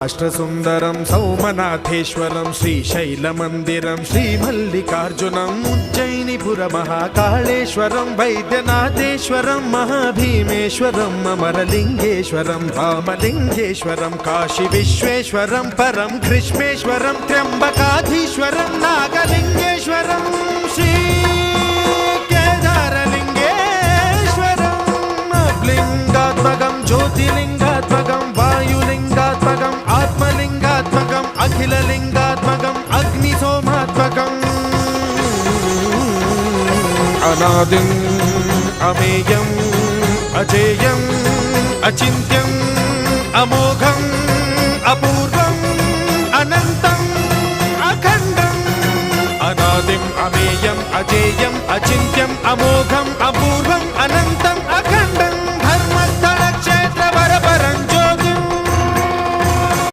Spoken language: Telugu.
అష్టసుందరం సౌమనాథేశ్వరం శ్రీశైలమందిరం శ్రీమల్లికార్జునం ఉజ్జయినిపుర మహాకాళేశ్వరం వైద్యనాథేశ్వరం మహాభీమేశ్వరం అమరలింగేశ్వరం రామలింగేశ్వరం కాశీ విశ్వేశ్వరం పరం కృష్ణేశ్వరం త్ర్యంబకాధీశ్వరం నాగలింగేశ్వరం శ్రీ కేదారలింగేశ్వరం లింగాత్మకం జ్యోతిలింగాత్మకం వాయులింగాత్మకం ఆత్మలింగాత్మకం అఖిలలింగాత్మకం అగ్నిసోమాత్మకం అనాదిం అమేయం అజేయం అచింత్యం అమోఘం అపూర్వం అనంతం అఖండం అనాదిం అమేయం అజేయం అచింత్యం అమోఘం